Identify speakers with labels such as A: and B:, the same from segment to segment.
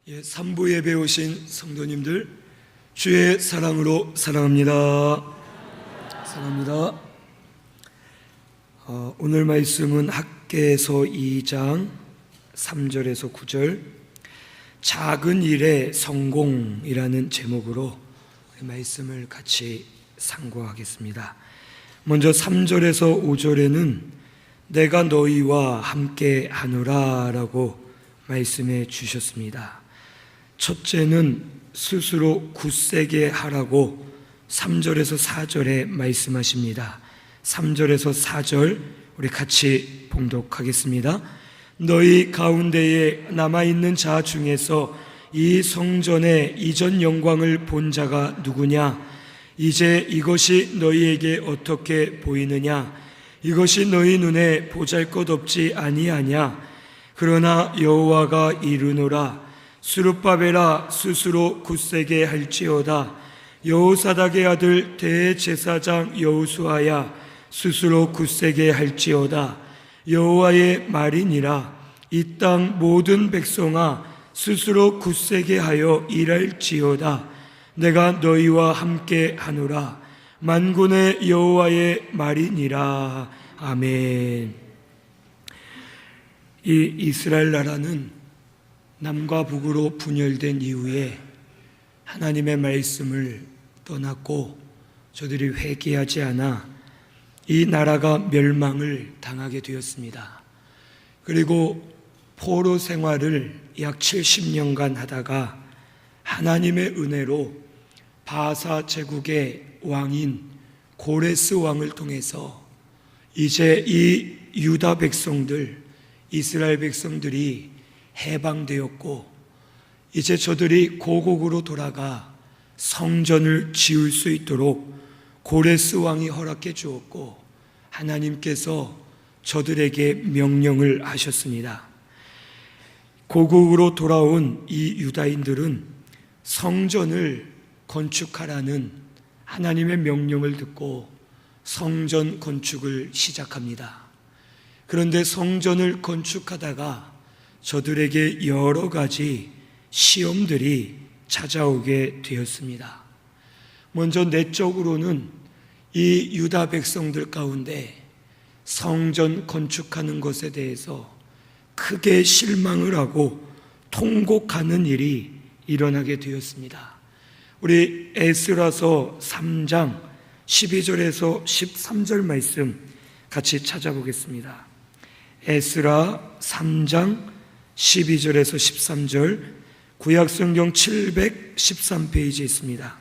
A: 3부 예배 오신 성도님들, 주의 사랑으로 사랑합니다. 사랑합니다. 오늘 말씀은 학개서 2장 3절에서 9절 작은 일의 성공이라는 제목으로 말씀을 같이 상고하겠습니다. 먼저 3절에서 5절에는 내가 너희와 함께 하노라 라고 말씀해 주셨습니다. 첫째는 스스로 굳세게 하라고 3절에서 4절에 말씀하십니다. 3절에서 4절 우리 같이 봉독하겠습니다. 너희 가운데에 남아있는 자 중에서 이 성전의 이전 영광을 본 자가 누구냐? 이제 이것이 너희에게 어떻게 보이느냐? 이것이 너희 눈에 보잘것없지 아니하냐? 그러나 여호와가 이르노라. 스룹바벨아 스스로 굳세게 할지어다. 여호사닥의 아들 대제사장 여호수아야 스스로 굳세게 할지어다. 여호와의 말이니라. 이 땅 모든 백성아 스스로 굳세게 하여 일할지어다. 내가 너희와 함께 하노라. 만군의 여호와의 말이니라. 아멘. 이 이스라엘 나라는 남과 북으로 분열된 이후에 하나님의 말씀을 떠났고 저들이 회개하지 않아 이 나라가 멸망을 당하게 되었습니다. 그리고 포로 생활을 약 70년간 하다가 하나님의 은혜로 바사 제국의 왕인 고레스 왕을 통해서 이제 이 유다 백성들, 이스라엘 백성들이 해방되었고 이제 저들이 고국으로 돌아가 성전을 지을 수 있도록 고레스 왕이 허락해 주었고 하나님께서 저들에게 명령을 하셨습니다. 고국으로 돌아온 이 유다인들은 성전을 건축하라는 하나님의 명령을 듣고 성전 건축을 시작합니다. 그런데 성전을 건축하다가 저들에게 여러 가지 시험들이 찾아오게 되었습니다. 먼저 내적으로는 이 유다 백성들 가운데 성전 건축하는 것에 대해서 크게 실망을 하고 통곡하는 일이 일어나게 되었습니다. 우리 에스라서 3장 12절에서 13절 말씀 같이 찾아보겠습니다. 에스라 3장 12절에서 13절 구약성경 713페이지에 있습니다.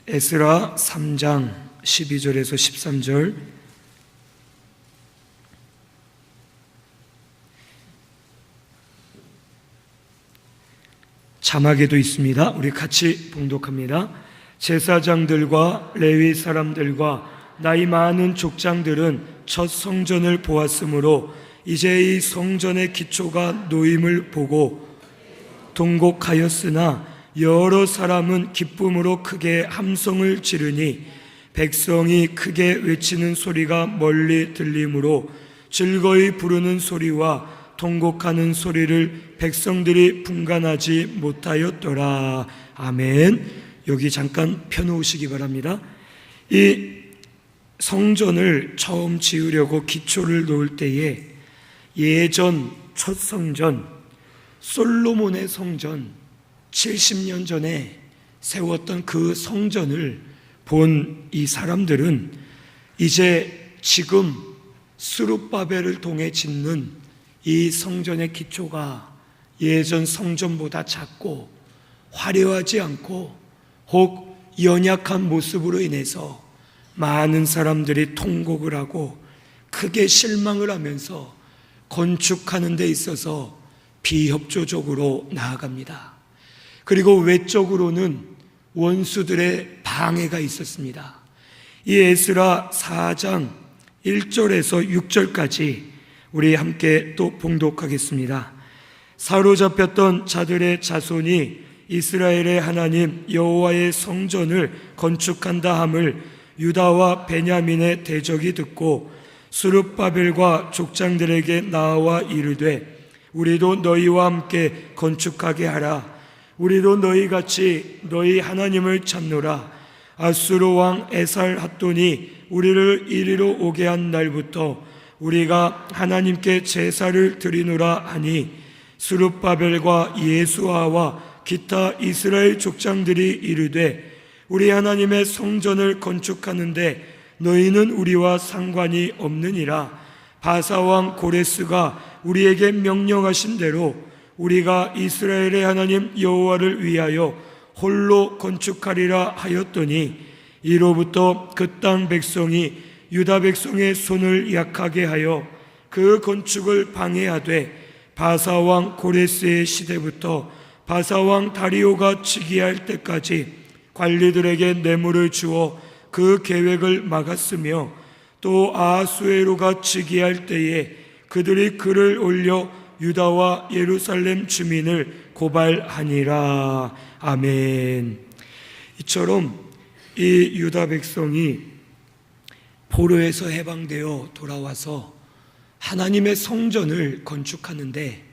A: 에스라 3장 12절에서 13절 자막에도 있습니다. 우리 같이 봉독합니다. 제사장들과 레위 사람들과 나이 많은 족장들은 첫 성전을 보았으므로 이제 이 성전의 기초가 놓임을 보고 통곡하였으나 여러 사람은 기쁨으로 크게 함성을 지르니 백성이 크게 외치는 소리가 멀리 들리므로 즐거이 부르는 소리와 통곡하는 소리를 백성들이 분간하지 못하였더라. 아멘. 여기 잠깐 펴놓으시기 바랍니다. 이 성전을 처음 지으려고 기초를 놓을 때에 예전 첫 성전 솔로몬의 성전 70년 전에 세웠던 그 성전을 본 이 사람들은 이제 지금 스룹바벨을 통해 짓는 이 성전의 기초가 예전 성전보다 작고 화려하지 않고 혹 연약한 모습으로 인해서 많은 사람들이 통곡을 하고 크게 실망을 하면서 건축하는 데 있어서 비협조적으로 나아갑니다. 그리고 외적으로는 원수들의 방해가 있었습니다. 이 에스라 4장 1절에서 6절까지 우리 함께 또 봉독하겠습니다. 사로잡혔던 자들의 자손이 이스라엘의 하나님 여호와의 성전을 건축한다 함을 유다와 베냐민의 대적이 듣고 스룹바벨과 족장들에게 나와 이르되 우리도 너희와 함께 건축하게 하라. 우리도 너희같이 너희 하나님을 찾노라. 아수르 왕 에살핫돈이 우리를 이리로 오게 한 날부터 우리가 하나님께 제사를 드리노라 하니 스룹바벨과 예수아와 기타 이스라엘 족장들이 이르되 우리 하나님의 성전을 건축하는데 너희는 우리와 상관이 없느니라. 바사왕 고레스가 우리에게 명령하신 대로 우리가 이스라엘의 하나님 여호와를 위하여 홀로 건축하리라 하였더니 이로부터 그 땅 백성이 유다 백성의 손을 약하게 하여 그 건축을 방해하되 바사왕 고레스의 시대부터 바사왕 다리오가 즉위할 때까지 관리들에게 뇌물을 주어 그 계획을 막았으며 또 아하수에로가 즉위할 때에 그들이 글을 올려 유다와 예루살렘 주민을 고발하니라. 아멘. 이처럼 이 유다 백성이 포로에서 해방되어 돌아와서 하나님의 성전을 건축하는데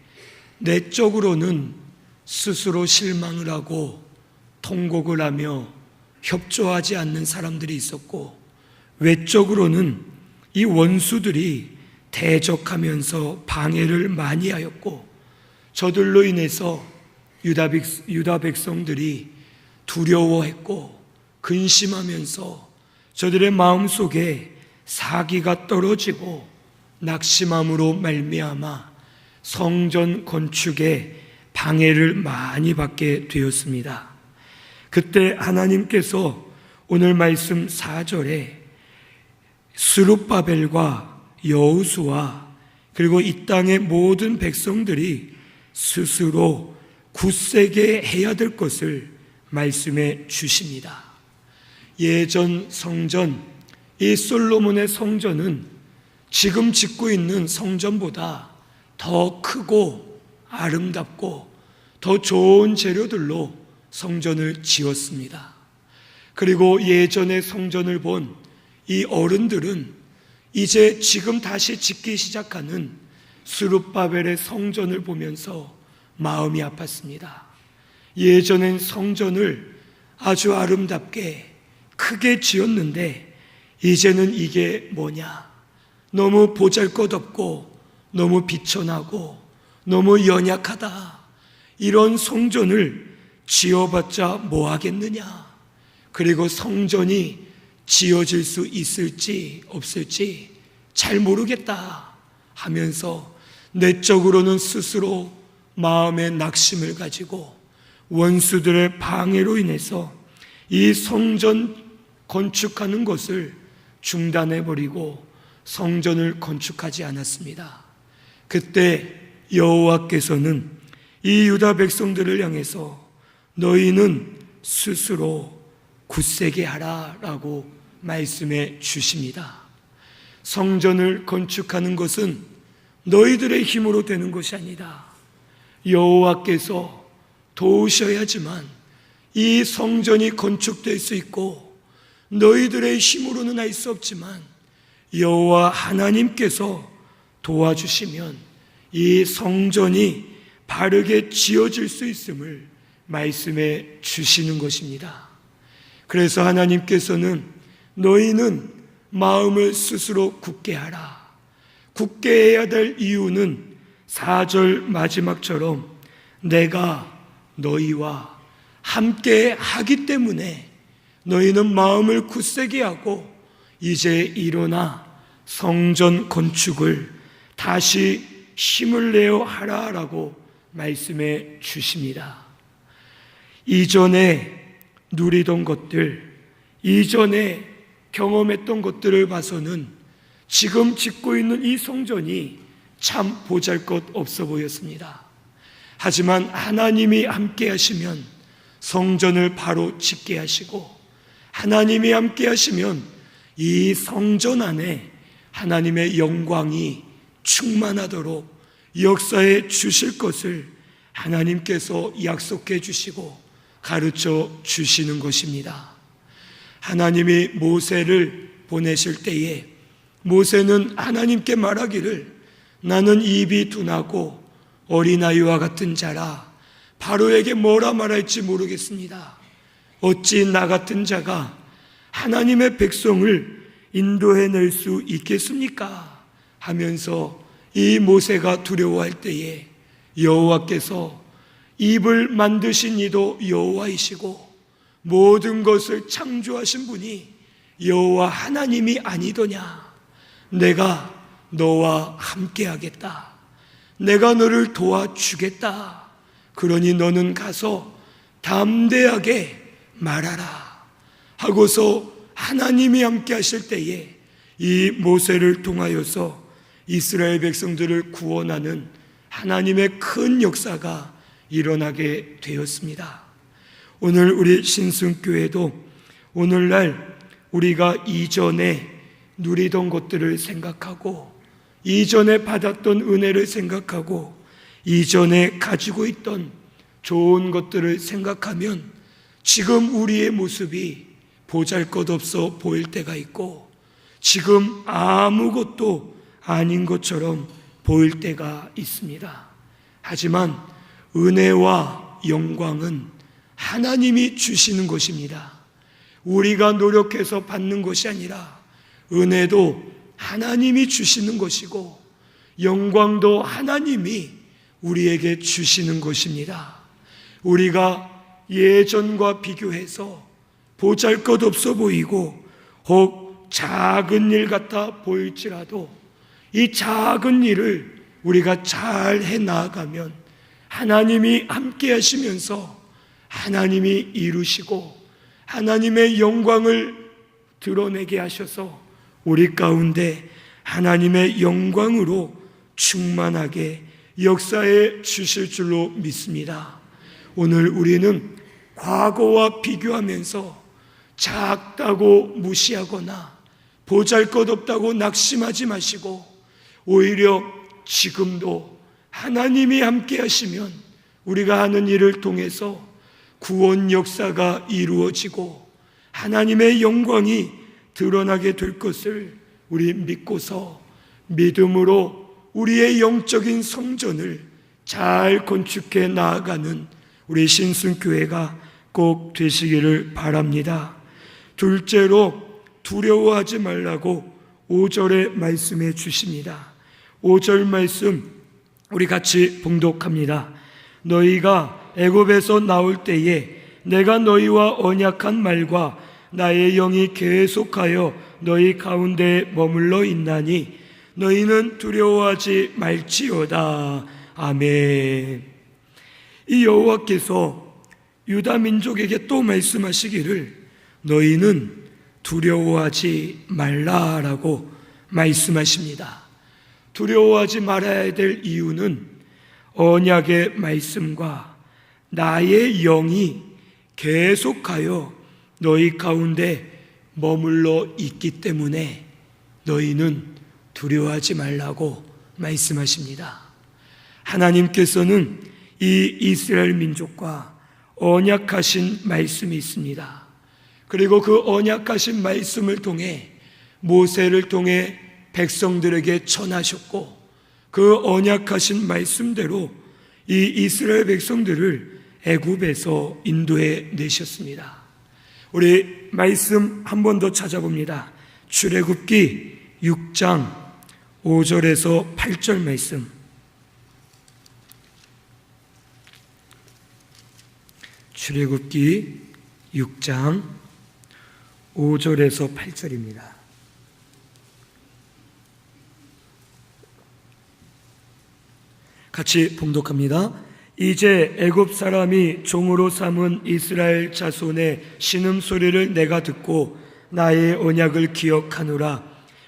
A: 내적으로는 스스로 실망을 하고 통곡을 하며 협조하지 않는 사람들이 있었고 외적으로는 이 원수들이 대적하면서 방해를 많이 하였고 저들로 인해서 유다 백성들이 두려워했고 근심하면서 저들의 마음속에 사기가 떨어지고 낙심함으로 말미암아 성전 건축에 방해를 많이 받게 되었습니다. 그때 하나님께서 오늘 말씀 4절에 스룹바벨과 여호수아 그리고 이 땅의 모든 백성들이 스스로 굳세게 해야 될 것을 말씀해 주십니다. 예전 성전, 이 솔로몬의 성전은 지금 짓고 있는 성전보다 더 크고 아름답고 더 좋은 재료들로 성전을 지었습니다. 그리고 예전의 성전을 본 이 어른들은 이제 지금 다시 짓기 시작하는 스룹바벨의 성전을 보면서 마음이 아팠습니다. 예전엔 성전을 아주 아름답게 크게 지었는데 이제는 이게 뭐냐? 너무 보잘것없고 너무 비천하고 너무 연약하다. 이런 성전을 지어봤자 뭐 하겠느냐? 그리고 성전이 지어질 수 있을지 없을지 잘 모르겠다 하면서 내적으로는 스스로 마음의 낙심을 가지고 원수들의 방해로 인해서 이 성전 건축하는 것을 중단해버리고 성전을 건축하지 않았습니다. 그때 여호와께서는 이 유다 백성들을 향해서 너희는 스스로 굳세게 하라라고 말씀해 주십니다. 성전을 건축하는 것은 너희들의 힘으로 되는 것이 아니다. 여호와께서 도우셔야지만 이 성전이 건축될 수 있고 너희들의 힘으로는 할 수 없지만 여호와 하나님께서 도와주시면 이 성전이 바르게 지어질 수 있음을 말씀해 주시는 것입니다. 그래서 하나님께서는 너희는 마음을 스스로 굳게 하라. 굳게 해야 될 이유는 4절 마지막처럼 내가 너희와 함께 하기 때문에 너희는 마음을 굳세게 하고 이제 일어나 성전 건축을 다시 힘을 내어 하라라고 말씀해 주십니다. 이전에 누리던 것들, 이전에 경험했던 것들을 봐서는 지금 짓고 있는 이 성전이 참 보잘것없어 보였습니다. 하지만 하나님이 함께 하시면 성전을 바로 짓게 하시고 하나님이 함께 하시면 이 성전 안에 하나님의 영광이 충만하도록 역사해 주실 것을 하나님께서 약속해 주시고 가르쳐 주시는 것입니다. 하나님이 모세를 보내실 때에 모세는 하나님께 말하기를 나는 입이 둔하고 어린아이와 같은 자라 바로에게 뭐라 말할지 모르겠습니다. 어찌 나 같은 자가 하나님의 백성을 인도해낼 수 있겠습니까? 하면서 이 모세가 두려워할 때에 여호와께서 입을 만드신 이도 여호와이시고 모든 것을 창조하신 분이 여호와 하나님이 아니더냐? 내가 너와 함께하겠다. 내가 너를 도와주겠다. 그러니 너는 가서 담대하게 말하라 하고서 하나님이 함께 하실 때에 이 모세를 통하여서 이스라엘 백성들을 구원하는 하나님의 큰 역사가 일어나게 되었습니다. 오늘 우리 신승교회도 오늘날 우리가 이전에 누리던 것들을 생각하고 이전에 받았던 은혜를 생각하고 이전에 가지고 있던 좋은 것들을 생각하면 지금 우리의 모습이 보잘것없어 보일 때가 있고 지금 아무것도 아닌 것처럼 보일 때가 있습니다. 하지만 은혜와 영광은 하나님이 주시는 것입니다. 우리가 노력해서 받는 것이 아니라 은혜도 하나님이 주시는 것이고 영광도 하나님이 우리에게 주시는 것입니다. 우리가 예전과 비교해서 보잘것없어 보이고 혹 작은 일 같아 보일지라도 이 작은 일을 우리가 잘 해나가면 하나님이 함께 하시면서 하나님이 이루시고 하나님의 영광을 드러내게 하셔서 우리 가운데 하나님의 영광으로 충만하게 역사해 주실 줄로 믿습니다. 오늘 우리는 과거와 비교하면서 작다고 무시하거나 보잘것없다고 낙심하지 마시고 오히려 지금도 하나님이 함께 하시면 우리가 하는 일을 통해서 구원 역사가 이루어지고 하나님의 영광이 드러나게 될 것을 우리 믿고서 믿음으로 우리의 영적인 성전을 잘 건축해 나아가는 우리 신승교회가 꼭 되시기를 바랍니다. 둘째로 두려워하지 말라고 5절에 말씀해 주십니다. 5절 말씀 우리 같이 봉독합니다. 너희가 애굽에서 나올 때에 내가 너희와 언약한 말과 나의 영이 계속하여 너희 가운데 머물러 있나니 너희는 두려워하지 말지어다. 아멘. 이 여호와께서 유다 민족에게 또 말씀하시기를 너희는 두려워하지 말라라고 말씀하십니다. 두려워하지 말아야 될 이유는 언약의 말씀과 나의 영이 계속하여 너희 가운데 머물러 있기 때문에 너희는 두려워하지 말라고 말씀하십니다. 하나님께서는 이 이스라엘 민족과 언약하신 말씀이 있습니다. 그리고 그 언약하신 말씀을 통해 모세를 통해 백성들에게 전하셨고 그 언약하신 말씀대로 이 이스라엘 백성들을 애굽에서 인도해 내셨습니다. 우리 말씀 한 번 더 찾아봅니다. 출애굽기 6장 5절에서 8절 말씀. 출애굽기 6장 5절에서 8절입니다. 같이 봉독합니다. 이제 애굽 사람이 종으로 삼은 이스라엘 자손의 신음소리를 내가 듣고 나의 언약을 기억하노라.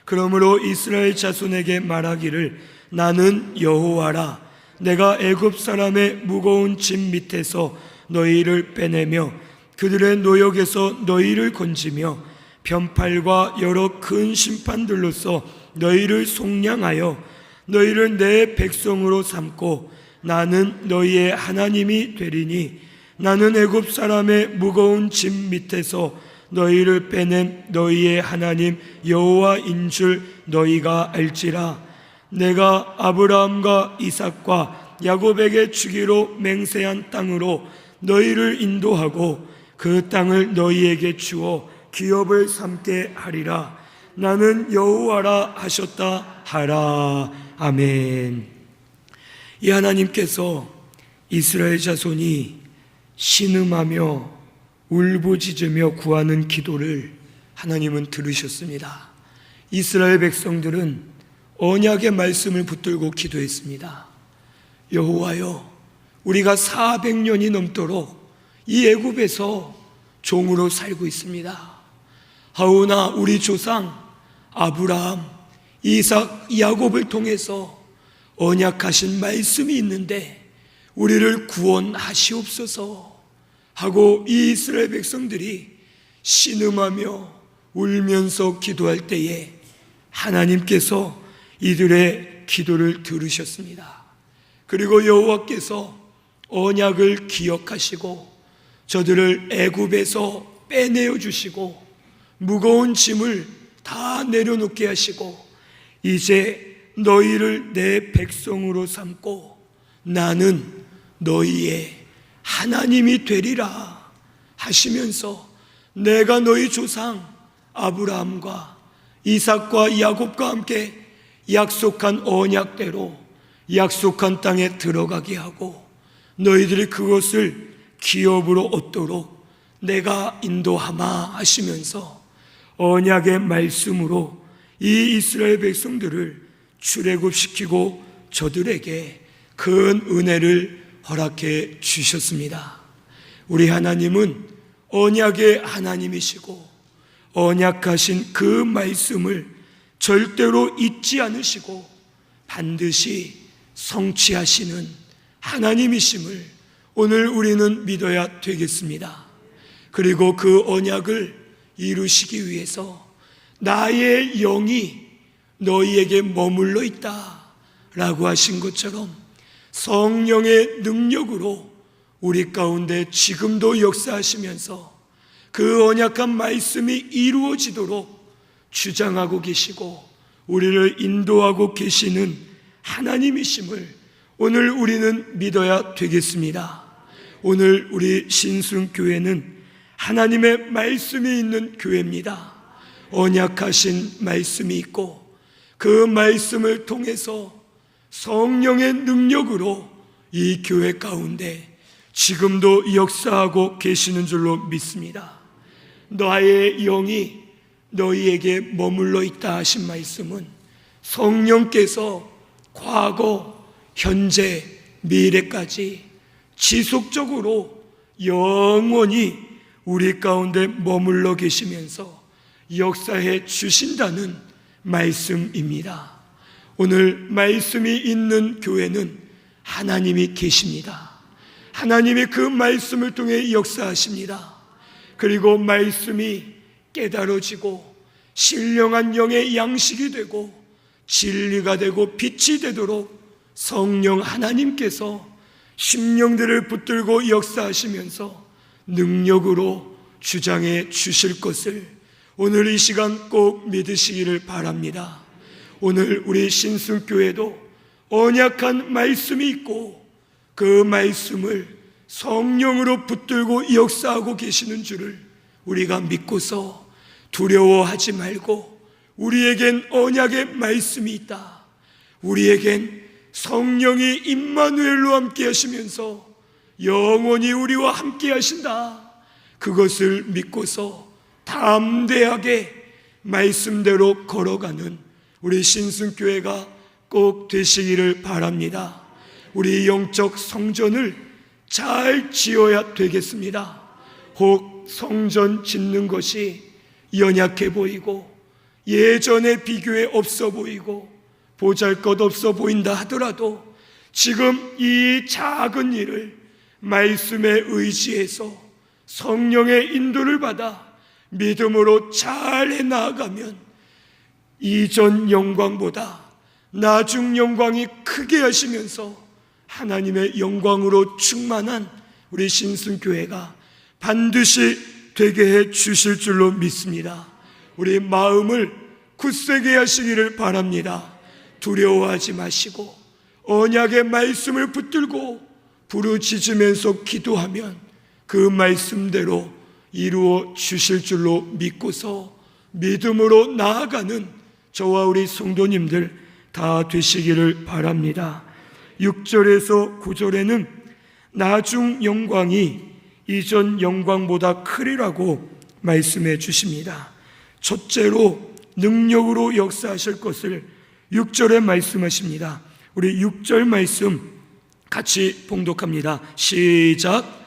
A: 그러므로 이스라엘 자손에게 말하기를 나는 여호와라. 내가 애굽 사람의 무거운 짐 밑에서 너희를 빼내며 그들의 노역에서 너희를 건지며 변팔과 여러 큰 심판들로서 너희를 속량하여 너희를 내 백성으로 삼고 나는 너희의 하나님이 되리니 나는 애굽 사람의 무거운 짐 밑에서 너희를 빼낸 너희의 하나님 여호와인 줄 너희가 알지라. 내가 아브라함과 이삭과 야곱에게 주기로 맹세한 땅으로 너희를 인도하고 그 땅을 너희에게 주어 기업을 삼게 하리라. 나는 여호와라 하셨다 하라. 아멘. 이 하나님께서 이스라엘 자손이 신음하며 울부짖으며 구하는 기도를 하나님은 들으셨습니다. 이스라엘 백성들은 언약의 말씀을 붙들고 기도했습니다. 여호와여, 우리가 400년이 넘도록 이 애굽에서 종으로 살고 있습니다. 하오나 우리 조상 아브라함, 이삭, 야곱을 통해서 언약하신 말씀이 있는데 우리를 구원하시옵소서 하고 이 이스라엘 백성들이 신음하며 울면서 기도할 때에 하나님께서 이들의 기도를 들으셨습니다. 그리고 여호와께서 언약을 기억하시고 저들을 애굽에서 빼내어 주시고 무거운 짐을 다 내려놓게 하시고 이제 너희를 내 백성으로 삼고 나는 너희의 하나님이 되리라 하시면서 내가 너희 조상 아브라함과 이삭과 야곱과 함께 약속한 언약대로 약속한 땅에 들어가게 하고 너희들이 그것을 기업으로 얻도록 내가 인도하마 하시면서 언약의 말씀으로 이 이스라엘 백성들을 출애굽시키고 저들에게 큰 은혜를 허락해 주셨습니다. 우리 하나님은 언약의 하나님이시고 언약하신 그 말씀을 절대로 잊지 않으시고 반드시 성취하시는 하나님이심을 오늘 우리는 믿어야 되겠습니다. 그리고 그 언약을 이루시기 위해서 나의 영이 너희에게 머물러 있다 라고 하신 것처럼 성령의 능력으로 우리 가운데 지금도 역사하시면서 그 언약한 말씀이 이루어지도록 주장하고 계시고 우리를 인도하고 계시는 하나님이심을 오늘 우리는 믿어야 되겠습니다. 오늘 우리 신순교회는 하나님의 말씀이 있는 교회입니다. 언약하신 말씀이 있고 그 말씀을 통해서 성령의 능력으로 이 교회 가운데 지금도 역사하고 계시는 줄로 믿습니다. 나의 영이 너희에게 머물러 있다 하신 말씀은 성령께서 과거, 현재, 미래까지 지속적으로 영원히 우리 가운데 머물러 계시면서 역사해 주신다는 말씀입니다. 오늘 말씀이 있는 교회는 하나님이 계십니다. 하나님이 그 말씀을 통해 역사하십니다. 그리고 말씀이 깨달아지고 신령한 영의 양식이 되고 진리가 되고 빛이 되도록 성령 하나님께서 심령들을 붙들고 역사하시면서 능력으로 주장해 주실 것을 오늘 이 시간 꼭 믿으시기를 바랍니다. 오늘 우리 신순교회도 언약한 말씀이 있고 그 말씀을 성령으로 붙들고 역사하고 계시는 줄을 우리가 믿고서 두려워하지 말고 우리에겐 언약의 말씀이 있다. 우리에겐 성령이 임마누엘로 함께 하시면서 영원히 우리와 함께 하신다. 그것을 믿고서 담대하게 말씀대로 걸어가는 우리 신순교회가 꼭 되시기를 바랍니다. 우리 영적 성전을 잘 지어야 되겠습니다. 혹 성전 짓는 것이 연약해 보이고 예전에 비교에 없어 보이고 보잘것없어 보인다 하더라도 지금 이 작은 일을 말씀에 의지해서 성령의 인도를 받아 믿음으로 잘 해나가면 이전 영광보다 나중 영광이 크게 하시면서 하나님의 영광으로 충만한 우리 신순교회가 반드시 되게 해 주실 줄로 믿습니다. 우리 마음을 굳세게 하시기를 바랍니다. 두려워하지 마시고 언약의 말씀을 붙들고 부르짖으면서 기도하면 그 말씀대로 이루어 주실 줄로 믿고서 믿음으로 나아가는 저와 우리 성도님들 다 되시기를 바랍니다. 6절에서 9절에는 나중 영광이 이전 영광보다 크리라고 말씀해 주십니다. 첫째로 능력으로 역사하실 것을 6절에 말씀하십니다. 우리 6절 말씀 같이 봉독합니다. 시작.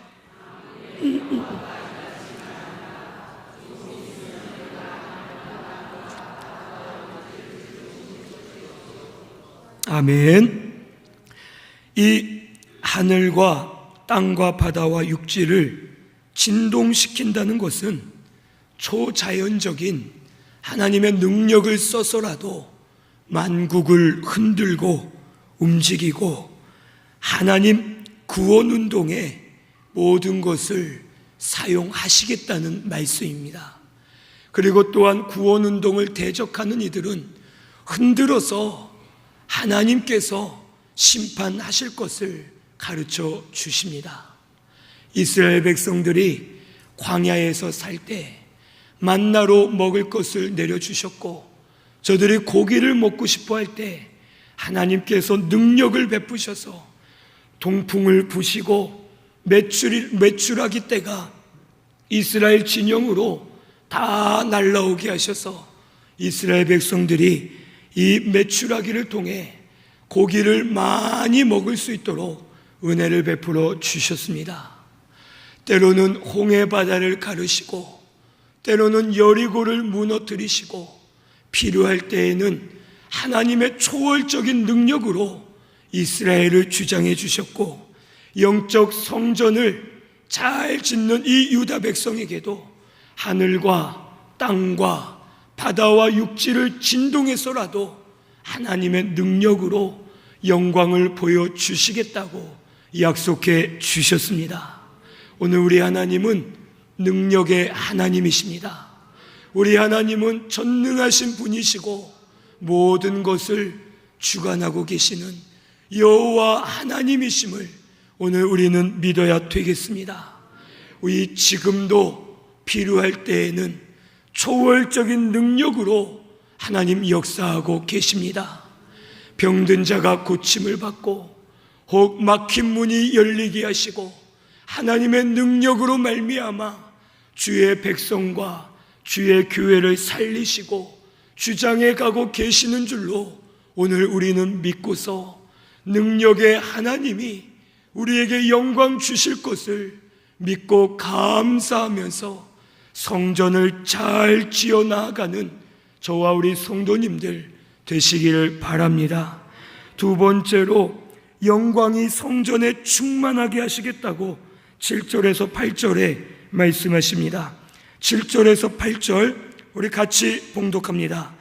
A: 아멘. 이 하늘과 땅과 바다와 육지를 진동시킨다는 것은 초자연적인 하나님의 능력을 써서라도 만국을 흔들고 움직이고 하나님 구원운동에 모든 것을 사용하시겠다는 말씀입니다. 그리고 또한 구원운동을 대적하는 이들은 흔들어서 하나님께서 심판하실 것을 가르쳐 주십니다. 이스라엘 백성들이 광야에서 살 때 만나로 먹을 것을 내려주셨고 저들이 고기를 먹고 싶어 할 때 하나님께서 능력을 베푸셔서 동풍을 부시고 메추라기 떼가 이스라엘 진영으로 다 날라오게 하셔서 이스라엘 백성들이 이 메추라기를 통해 고기를 많이 먹을 수 있도록 은혜를 베풀어 주셨습니다. 때로는 홍해 바다를 가르시고 때로는 여리고를 무너뜨리시고 필요할 때에는 하나님의 초월적인 능력으로 이스라엘을 주장해 주셨고 영적 성전을 잘 짓는 이 유다 백성에게도 하늘과 땅과 바다와 육지를 진동해서라도 하나님의 능력으로 영광을 보여주시겠다고 약속해 주셨습니다. 오늘 우리 하나님은 능력의 하나님이십니다. 우리 하나님은 전능하신 분이시고 모든 것을 주관하고 계시는 여호와 하나님이심을 오늘 우리는 믿어야 되겠습니다. 우리 지금도 필요할 때에는 초월적인 능력으로 하나님 역사하고 계십니다. 병든 자가 고침을 받고 혹 막힌 문이 열리게 하시고 하나님의 능력으로 말미암아 주의 백성과 주의 교회를 살리시고 주장해 가고 계시는 줄로 오늘 우리는 믿고서 능력의 하나님이 우리에게 영광 주실 것을 믿고 감사하면서 성전을 잘 지어 나가는 저와 우리 성도님들 되시기를 바랍니다. 두 번째로 영광이 성전에 충만하게 하시겠다고 7절에서 8절에 말씀하십니다. 7절에서 8절 우리 같이 봉독합니다.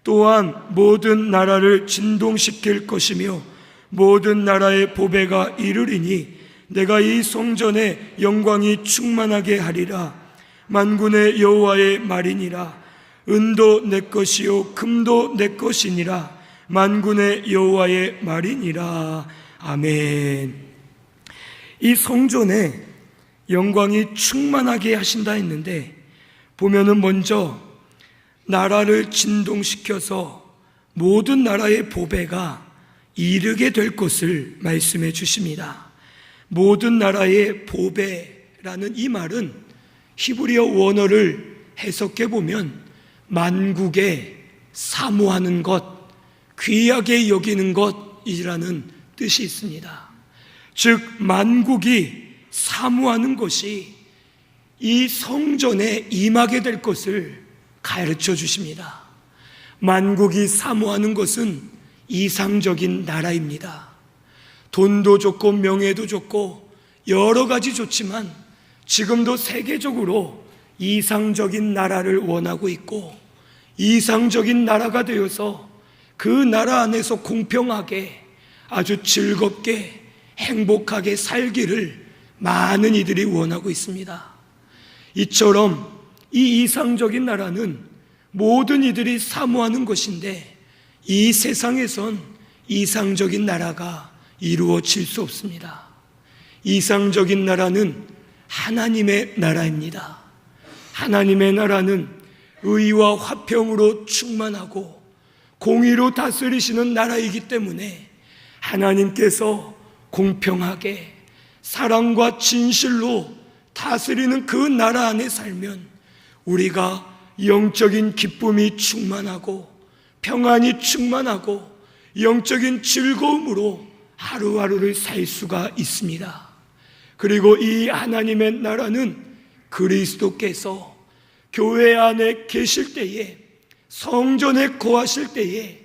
A: 또한 모든 나라를 진동시킬 것이며 모든 나라의 보배가 이르리니 내가 이 성전에 영광이 충만하게 하리라. 만군의 여호와의 말이니라. 은도 내 것이요 금도 내 것이니라. 만군의 여호와의 말이니라. 아멘. 이 성전에 영광이 충만하게 하신다 했는데 보면은 먼저 나라를 진동시켜서 모든 나라의 보배가 이르게 될 것을 말씀해 주십니다. 모든 나라의 보배라는 이 말은 히브리어 원어를 해석해 보면 만국에 사모하는 것, 귀하게 여기는 것이라는 뜻이 있습니다. 즉 만국이 사모하는 것이 이 성전에 임하게 될 것을 가르쳐 주십니다. 만국이 사모하는 것은 이상적인 나라입니다. 돈도 좋고 명예도 좋고 여러 가지 좋지만 지금도 세계적으로 이상적인 나라를 원하고 있고 이상적인 나라가 되어서 그 나라 안에서 공평하게 아주 즐겁게 행복하게 살기를 많은 이들이 원하고 있습니다. 이처럼 이 이상적인 나라는 모든 이들이 사모하는 것인데 이 세상에선 이상적인 나라가 이루어질 수 없습니다. 이상적인 나라는 하나님의 나라입니다. 하나님의 나라는 의와 화평으로 충만하고 공의로 다스리시는 나라이기 때문에 하나님께서 공평하게 사랑과 진실로 다스리는 그 나라 안에 살면 우리가 영적인 기쁨이 충만하고 평안이 충만하고 영적인 즐거움으로 하루하루를 살 수가 있습니다. 그리고 이 하나님의 나라는 그리스도께서 교회 안에 계실 때에, 성전에 거하실 때에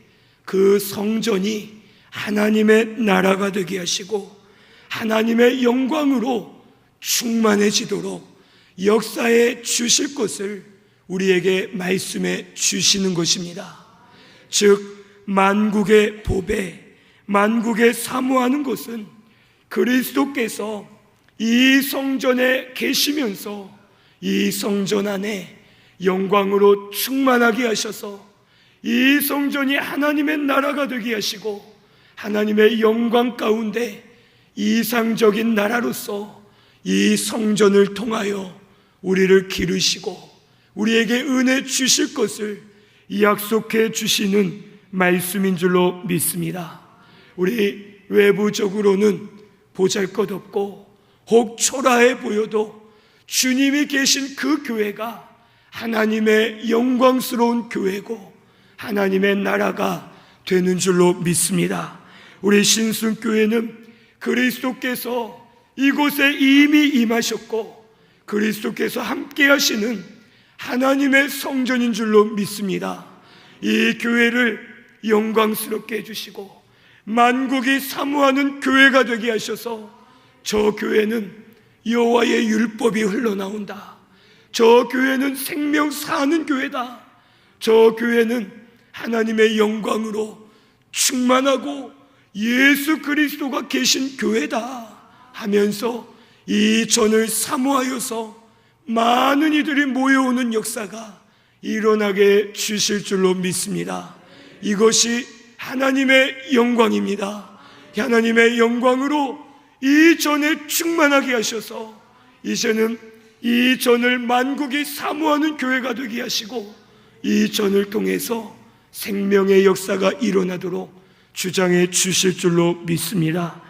A: 그 성전이 하나님의 나라가 되게 하시고 하나님의 영광으로 충만해지도록 역사해 주실 것을 우리에게 말씀해 주시는 것입니다. 즉 만국의 보배, 만국에 사모하는 것은 그리스도께서 이 성전에 계시면서 이 성전 안에 영광으로 충만하게 하셔서 이 성전이 하나님의 나라가 되게 하시고 하나님의 영광 가운데 이상적인 나라로서 이 성전을 통하여 우리를 기르시고 우리에게 은혜 주실 것을 약속해 주시는 말씀인 줄로 믿습니다. 우리 외부적으로는 보잘것없고 혹 초라해 보여도 주님이 계신 그 교회가 하나님의 영광스러운 교회고 하나님의 나라가 되는 줄로 믿습니다. 우리 신순교회는 그리스도께서 이곳에 이미 임하셨고 그리스도께서 함께 하시는 하나님의 성전인 줄로 믿습니다. 이 교회를 영광스럽게 해주시고 만국이 사모하는 교회가 되게 하셔서 저 교회는 여호와의 율법이 흘러나온다, 저 교회는 생명 사는 교회다, 저 교회는 하나님의 영광으로 충만하고 예수 그리스도가 계신 교회다 하면서 이 전을 사모하여서 많은 이들이 모여오는 역사가 일어나게 주실 줄로 믿습니다. 이것이 하나님의 영광입니다. 하나님의 영광으로 이 전에 충만하게 하셔서 이제는 이 전을 만국이 사모하는 교회가 되게 하시고 이 전을 통해서 생명의 역사가 일어나도록 주장해 주실 줄로 믿습니다.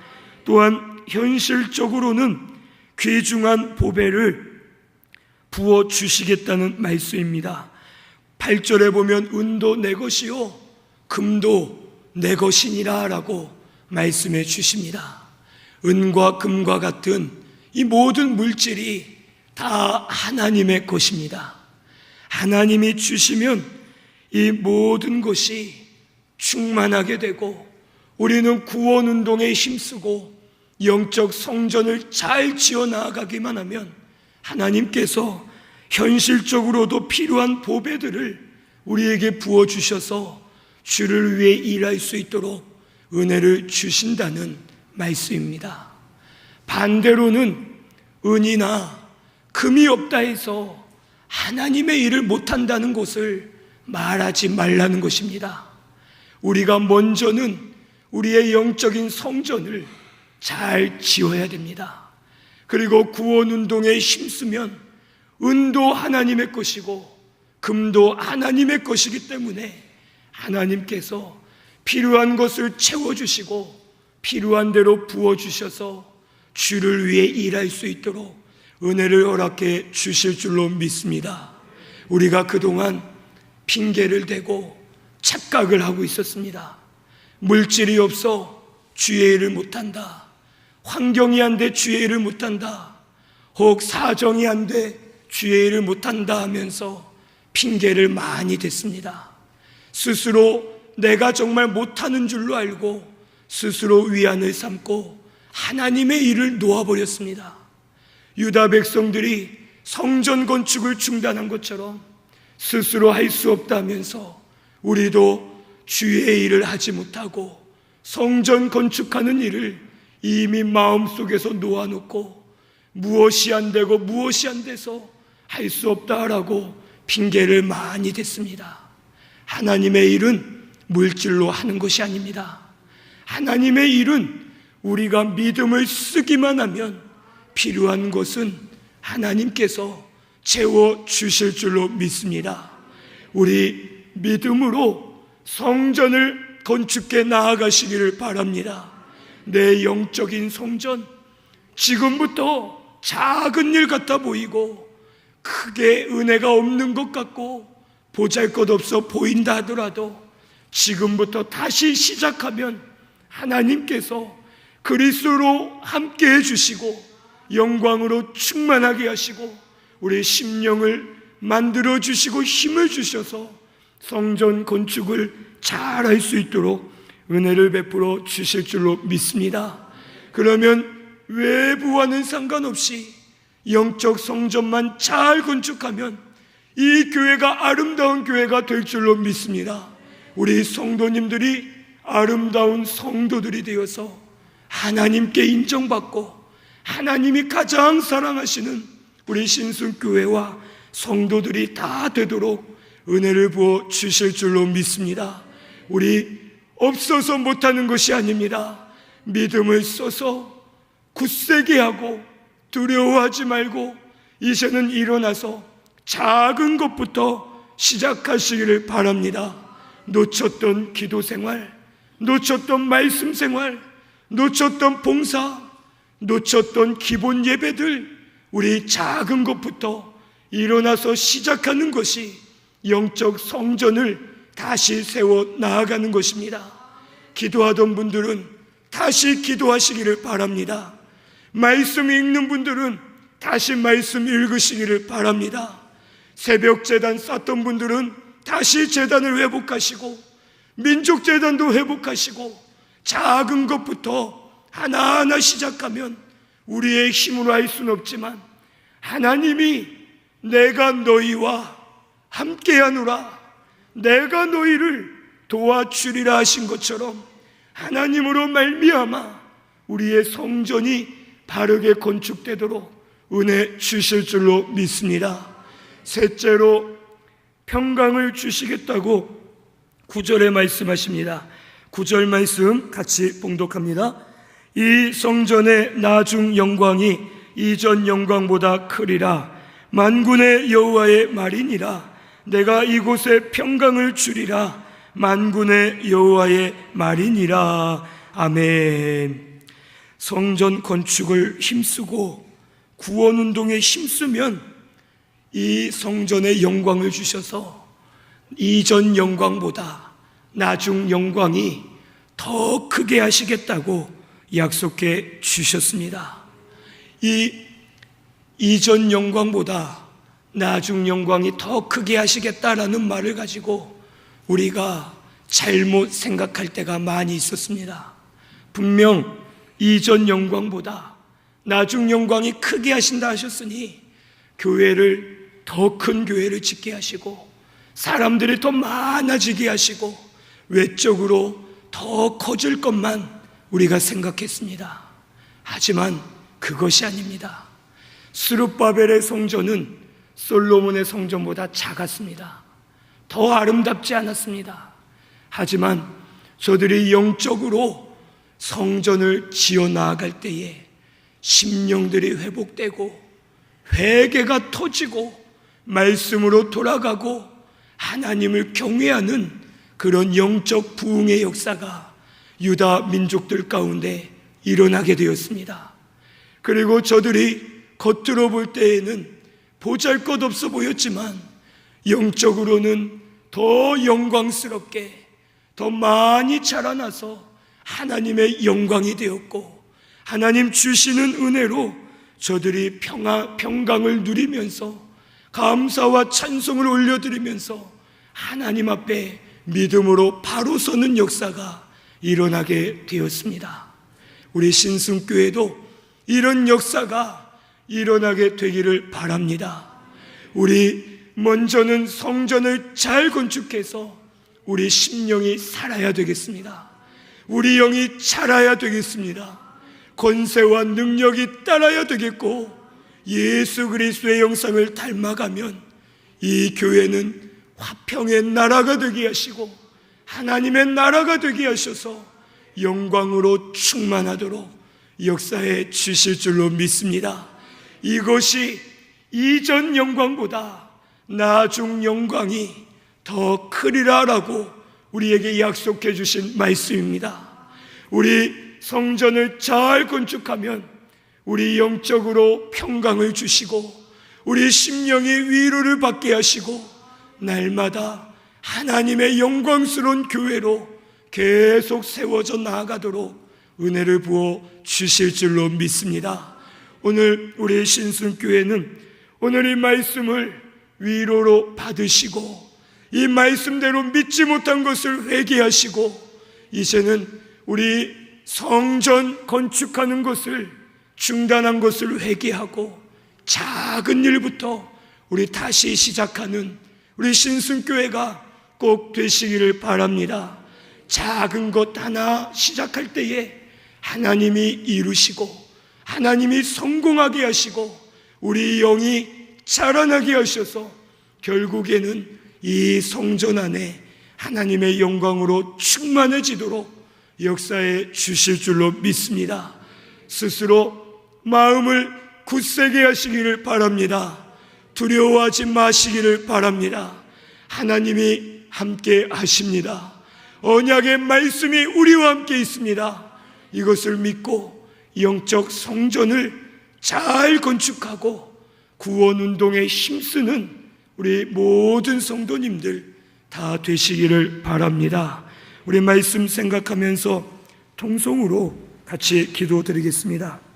A: 또한 현실적으로는 귀중한 보배를 부어 주시겠다는 말씀입니다. 8절에 보면 은도 내 것이요 금도 내 것이니라 라고 말씀해 주십니다. 은과 금과 같은 이 모든 물질이 다 하나님의 것입니다. 하나님이 주시면 이 모든 것이 충만하게 되고 우리는 구원운동에 힘쓰고 영적 성전을 잘 지어 나가기만 하면 하나님께서 현실적으로도 필요한 보배들을 우리에게 부어주셔서 주를 위해 일할 수 있도록 은혜를 주신다는 말씀입니다. 반대로는 은이나 금이 없다 해서 하나님의 일을 못한다는 것을 말하지 말라는 것입니다. 우리가 먼저는 우리의 영적인 성전을 잘 지어야 됩니다. 그리고 구원운동에 힘쓰면 은도 하나님의 것이고 금도 하나님의 것이기 때문에 하나님께서 필요한 것을 채워주시고 필요한 대로 부어주셔서 주를 위해 일할 수 있도록 은혜를 허락해 주실 줄로 믿습니다. 우리가 그동안 핑계를 대고 착각을 하고 있었습니다. 물질이 없어 주의 일을 못한다, 환경이 안 돼 주의 일을 못한다, 혹 사정이 안 돼 주의 일을 못한다 하면서 핑계를 많이 댔습니다. 스스로 내가 정말 못하는 줄로 알고 스스로 위안을 삼고 하나님의 일을 놓아버렸습니다. 유다 백성들이 성전 건축을 중단한 것처럼 스스로 할 수 없다면서 우리도 주의 일을 하지 못하고 성전 건축하는 일을 이미 마음속에서 놓아놓고 무엇이 안 되고 무엇이 안 돼서 할 수 없다라고 핑계를 많이 댔습니다. 하나님의 일은 물질로 하는 것이 아닙니다. 하나님의 일은 우리가 믿음을 쓰기만 하면 필요한 것은 하나님께서 채워주실 줄로 믿습니다. 우리 믿음으로 성전을 건축해 나아가시기를 바랍니다. 내 영적인 성전, 지금부터 작은 일 같아 보이고 크게 은혜가 없는 것 같고 보잘것없어 보인다 하더라도 지금부터 다시 시작하면 하나님께서 그리스도로 함께 해주시고 영광으로 충만하게 하시고 우리 심령을 만들어 주시고 힘을 주셔서 성전 건축을 잘 할 수 있도록 은혜를 베풀어 주실 줄로 믿습니다. 그러면 외부와는 상관없이 영적 성전만 잘 건축하면 이 교회가 아름다운 교회가 될 줄로 믿습니다. 우리 성도님들이 아름다운 성도들이 되어서 하나님께 인정받고 하나님이 가장 사랑하시는 우리 신순교회와 성도들이 다 되도록 은혜를 부어 주실 줄로 믿습니다. 우리 없어서 못하는 것이 아닙니다. 믿음을 써서 굳세게 하고 두려워하지 말고 이제는 일어나서 작은 것부터 시작하시기를 바랍니다. 놓쳤던 기도 생활, 놓쳤던 말씀 생활, 놓쳤던 봉사, 놓쳤던 기본 예배들, 우리 작은 것부터 일어나서 시작하는 것이 영적 성전을 다시 세워 나아가는 것입니다. 기도하던 분들은 다시 기도하시기를 바랍니다. 말씀 읽는 분들은 다시 말씀 읽으시기를 바랍니다. 새벽 제단 쌓던 분들은 다시 제단을 회복하시고 민족 제단도 회복하시고 작은 것부터 하나하나 시작하면 우리의 힘으로 할 수는 없지만 하나님이 내가 너희와 함께하노라, 내가 너희를 도와주리라 하신 것처럼 하나님으로 말미암아 우리의 성전이 바르게 건축되도록 은혜 주실 줄로 믿습니다. 셋째로 평강을 주시겠다고 9절에 말씀하십니다. 9절 말씀 같이 봉독합니다. 이 성전의 나중 영광이 이전 영광보다 크리라. 만군의 여호와의 말이니라. 내가 이곳에 평강을 주리라. 만군의 여호와의 말이니라. 아멘. 성전 건축을 힘쓰고 구원운동에 힘쓰면 이 성전의 영광을 주셔서 이전 영광보다 나중 영광이 더 크게 하시겠다고 약속해 주셨습니다. 이 이전 영광보다 나중 영광이 더 크게 하시겠다라는 말을 가지고 우리가 잘못 생각할 때가 많이 있었습니다. 분명 이전 영광보다 나중 영광이 크게 하신다 하셨으니 교회를 더 큰 교회를 짓게 하시고 사람들이 더 많아지게 하시고 외적으로 더 커질 것만 우리가 생각했습니다. 하지만 그것이 아닙니다. 스룹바벨의 성전은 솔로몬의 성전보다 작았습니다. 더 아름답지 않았습니다. 하지만 저들이 영적으로 성전을 지어 나아갈 때에 심령들이 회복되고 회개가 터지고 말씀으로 돌아가고 하나님을 경외하는 그런 영적 부흥의 역사가 유다 민족들 가운데 일어나게 되었습니다. 그리고 저들이 겉으로 볼 때에는 보잘것없어 보였지만 영적으로는 더 영광스럽게 더 많이 자라나서 하나님의 영광이 되었고 하나님 주시는 은혜로 저들이 평강을 누리면서 감사와 찬송을 올려드리면서 하나님 앞에 믿음으로 바로 서는 역사가 일어나게 되었습니다. 우리 신승교회도 이런 역사가 일어나게 되기를 바랍니다. 우리 먼저는 성전을 잘 건축해서 우리 심령이 살아야 되겠습니다. 우리 영이 자라야 되겠습니다. 권세와 능력이 따라야 되겠고 예수 그리스도의 형상을 닮아가면 이 교회는 화평의 나라가 되게 하시고 하나님의 나라가 되게 하셔서 영광으로 충만하도록 역사해 주실 줄로 믿습니다. 이것이 이전 영광보다 나중 영광이 더 크리라라고 우리에게 약속해 주신 말씀입니다. 우리 성전을 잘 건축하면 우리 영적으로 평강을 주시고 우리 심령이 위로를 받게 하시고 날마다 하나님의 영광스러운 교회로 계속 세워져 나아가도록 은혜를 부어 주실 줄로 믿습니다. 오늘 우리 신순교회는 오늘 이 말씀을 위로로 받으시고 이 말씀대로 믿지 못한 것을 회개하시고 이제는 우리 성전 건축하는 것을 중단한 것을 회개하고 작은 일부터 우리 다시 시작하는 우리 신순교회가 꼭 되시기를 바랍니다. 작은 것 하나 시작할 때에 하나님이 이루시고 하나님이 성공하게 하시고 우리 영이 자라나게 하셔서 결국에는 이 성전 안에 하나님의 영광으로 충만해지도록 역사해 주실 줄로 믿습니다. 스스로 마음을 굳세게 하시기를 바랍니다. 두려워하지 마시기를 바랍니다. 하나님이 함께 하십니다. 언약의 말씀이 우리와 함께 있습니다. 이것을 믿고 영적 성전을 잘 건축하고 구원운동에 힘쓰는 우리 모든 성도님들 다 되시기를 바랍니다. 우리 말씀 생각하면서 통성으로 같이 기도드리겠습니다.